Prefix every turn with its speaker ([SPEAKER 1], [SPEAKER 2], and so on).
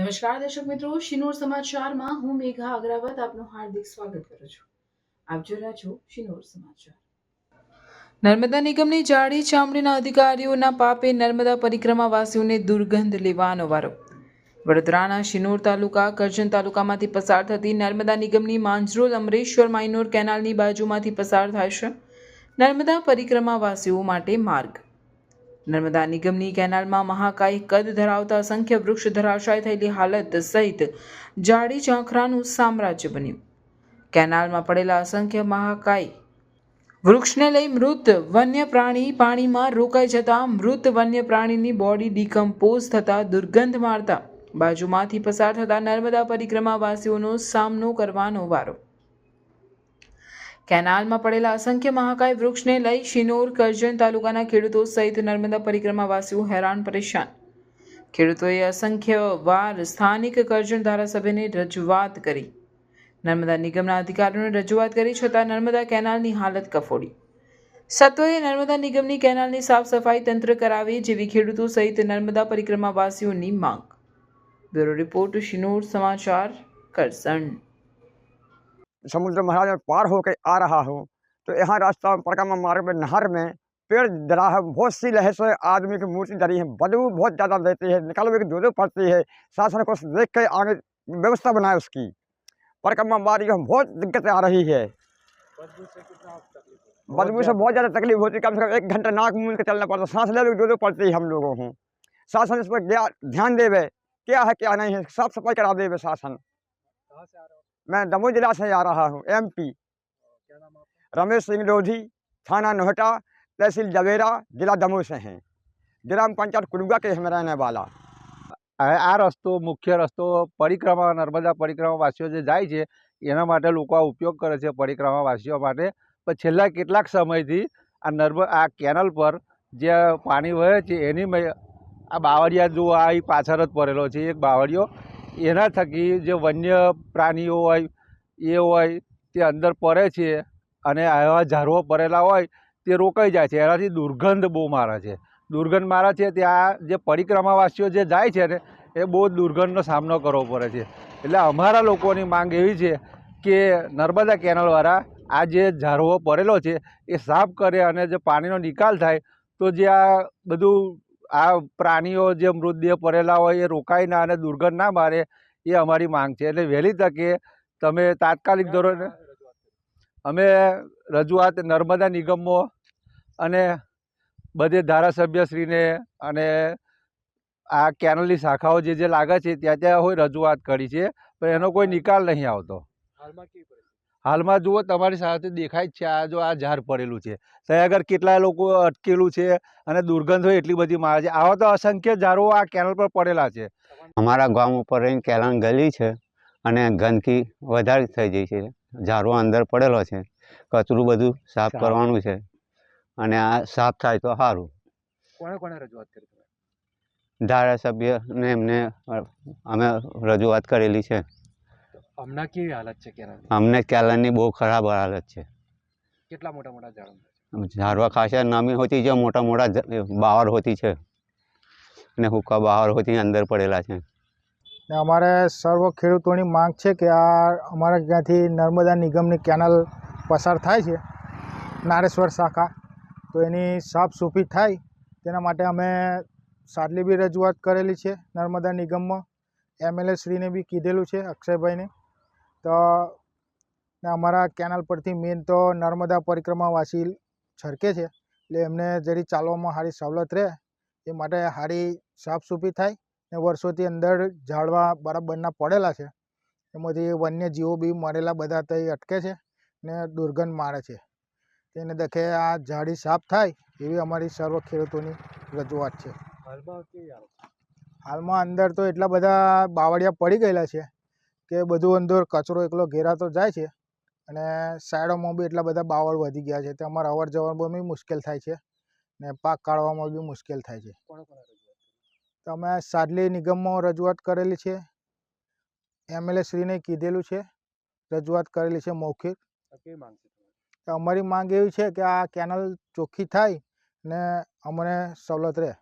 [SPEAKER 1] નમસ્કાર દર્શક મિત્રો, શિનોર સમાચારમાં હું મેઘા અગ્રવાલ આપનું હાર્દિક સ્વાગત કરું છું। આપ જોઈ રહ્યા છો શિનોર સમાચાર। નર્મદા નિગમની જાડી ચામડીના અધિકારીઓના પાપે નર્મદા પરિક્રમાવાસીઓને દુર્ગંધ લેવાનો વારો। વડોદરાના શિનોર તાલુકા કરજણ તાલુકામાંથી પસાર થતી નર્મદા નિગમની માંજરોલ અમરેશ્વર માઇનોર કેનાલની બાજુમાંથી પસાર થાય છે નર્મદા પરિક્રમાવાસીઓ માટે માર્ગ। નર્મદા નિગમની કેનાલમાં મહાકાય કદ ધરાવતા અસંખ્ય વૃક્ષ ધરાશાય થયેલી હાલત સહિત જાડી ઝાંખરાનું સામ્રાજ્ય બન્યું। કેનાલમાં પડેલા અસંખ્ય મહાકાય વૃક્ષને લઈ મૃત વન્ય પ્રાણી પાણીમાં રોકાઈ જતા મૃત વન્ય પ્રાણીની બોડી ડિકમ્પોઝ થતા દુર્ગંધ મારતા બાજુમાંથી પસાર થતા નર્મદા પરિક્રમાવાસીઓનો સામનો કરવાનો વારો। કેનાલમાં પડેલા અસંખ્ય મહાકાય વૃક્ષને લઈ શિનોર કરજણ તાલુકાના ખેડૂતો સહિત નર્મદા પરિક્રમાવાસીઓ હેરાન પરેશાન। ખેડૂતોએ અસંખ્ય વાર સ્થાનિક કરજણ ધારાસભ્યને રજૂઆત કરી, નર્મદા નિગમના અધિકારીઓને રજૂઆત કરી છતાં નર્મદા કેનાલની હાલત કફોડી। સત્વરે નર્મદા નિગમની કેનાલની સાફ સફાઈ તંત્ર કરાવે જેવી ખેડૂતો સહિત નર્મદા પરિક્રમાવાસીઓની માંગ। બ્યુરો રિપોર્ટ, શિનોર समाचार, करजण।
[SPEAKER 2] समुद्र महाराज में पार होकर आ रहा हूँ तो यहाँ रास्ता परिक्रमा मार्ग में नहर में पेड़ डरा है, बहुत सी लहर से आदमी की मूर्ति डरी है, बदबू बहुत ज़्यादा देती है, निकालने की दूर पड़ती है। शासन को देख के आगे व्यवस्था बनाए उसकी। परिक्रमा मार्ग में बहुत दिक्कतें आ रही है, बदबू से बहुत ज़्यादा तकलीफ होती है। कम से कम 1 घंटा नाक मूंद के चलना पड़ता, सांस लेने की दूर पड़ती है हम लोगों को। शासन इस पर ध्यान देवे, क्या है क्या नहीं है, साफ सफाई करा देवे शासन। मैं दमोह जिला से आ रहा हूँ, MP। क्या नाम आपका? रमेश सिंह लोधी, थाना नोहटा, तहसील जवेरा, जिला दमोह से हैं। ग्राम पंचायत कुरुगा के हम रहने वाला।
[SPEAKER 3] आ रस्तो मुख्य रस्तो परिक्रमा नर्मदा परिक्रमावासीओ जे जाय छे एना माटे लोको उपयोग करे छे परिक्रमावासीओ माटे। पण छेल्ला केटलाक समयथी आ केनल पर जे पाणी वहे छे एनी आ बावड़िया जो आ पाछळ ज पड़ेलो छे एक बावड़ियो, एना थकी जे वन्य प्राणीओ होय ए होय ते अंदर पड़े छे अने आवा झाड़वा पड़ेला होय ते रोकाई जाय छे। एनाथी दुर्गंध बहु मारे छे, दुर्गंध मारे छे त्यां जे परिक्रमावासीओ जे जाय छे ने ए बहु दुर्गंधनो सामनो करवो पड़े छे। एटले अमारा लोकोनी मांग एवी छे के नर्मदा केनलवाळा आ जे झाड़વો पड़ेलो छे ए साफ करे अने जे पाणीनो निकाल थाय तो जे आ बधुं आ प्राणीओ जे मृतदेह पड़ेला होय ए रोकाय ना अने दुर्गंध ना मारे ए अमारी मांग छे। એટલે વહેલી તકે તમે તાત્કાલિક ધોરણે અમે રજૂઆત નર્મદા નિગમો અને બધે ધારાસભ્યશ્રીને અને આ કેનલની શાખાઓ જે લાગે છે ત્યાં હોય રજૂઆત કરી છે, પણ એનો કોઈ નિકાલ નહીં આવતો। હાલમાં જુઓ તમારી સાથે દેખાય જ છે, આ જો આ ઝાડ પડેલું છે ત્યાં આગળ કેટલા લોકો અટકેલું છે અને દુર્ગંધ હોય એટલી બધી મારે છે। આવા તો અસંખ્ય ઝાડો આ કેનલ પર પડેલા છે।
[SPEAKER 4] અમારા ગામ ઉપર રહીને કેલાન ગલી છે અને ગંદકી વધારે થઈ ગઈ છે, ઝાડવો અંદર પડેલો છે, કચરું બધું સાફ કરવાનું છે અને આ સાફ થાય તો સારું।
[SPEAKER 3] કોણે કોણે રજૂઆત કરી?
[SPEAKER 4] ધારાસભ્યને એમને અમે રજૂઆત કરેલી છે।
[SPEAKER 3] હમણાં કેવી હાલત છે કેનલ?
[SPEAKER 4] અમને કેલાનની બહુ ખરાબ હાલત છે।
[SPEAKER 3] કેટલા મોટા મોટા ઝાડો?
[SPEAKER 4] ઝાડવા ખાસા નામી હોતી છે, મોટા મોટા બાવર હોતી છે અને હુક્કા બાવર હોતી અંદર પડેલા છે।
[SPEAKER 5] અમારે સર્વ ખેડૂતોની માંગ છે કે આ અમારા ત્યાંથી નર્મદા નિગમની કેનાલ પસાર થાય છે નારેશ્વર શાખા, તો એની સાફ સફાઈ થાય તેના માટે અમે સાદલી બી રજૂઆત કરેલી છે નર્મદા નિગમમાં। MLA શ્રીને બી કીધેલું છે, અક્ષયભાઈને। તો અમારા કેનાલ પરથી મેન તો નર્મદા પરિક્રમાવાસી છરકે છે એટલે એમને જરી ચાલવામાં સારી સવલત રહે એ માટે સારી સાફ સફાઈ થાય ને વર્ષોથી અંદર ઝાડવા બરાબરના પડેલા છે એમાંથી વન્યજીવો બી મરેલા બધા ત્યાં અટકે છે ને દુર્ગંધ મારે છે, તેને દેખે આ ઝાડી સાફ થાય એવી અમારી સર્વ ખેડૂતોની રજૂઆત છે। હાલમાં અંદર તો એટલા બધા બાવળિયા પડી ગયેલા છે કે બધું અંદર કચરો એકલો ઘેરાતો જાય છે અને સાઈડોમાં બી એટલા બધા બાવળ વધી ગયા છે, તે અમારે અવર જવરમાં બી મુશ્કેલ થાય છે ને પાક કાઢવામાં બી મુશ્કેલ થાય છે। તો અમે સાદલી નિગમમાં રજૂઆત કરેલી છે, MLA શ્રીને કીધેલું છે, રજૂઆત કરેલી છે મૌખિક। તો અમારી માંગ એવી છે કે આ કેનલ ચોખ્ખી થાય ને અમને સવલત રહે।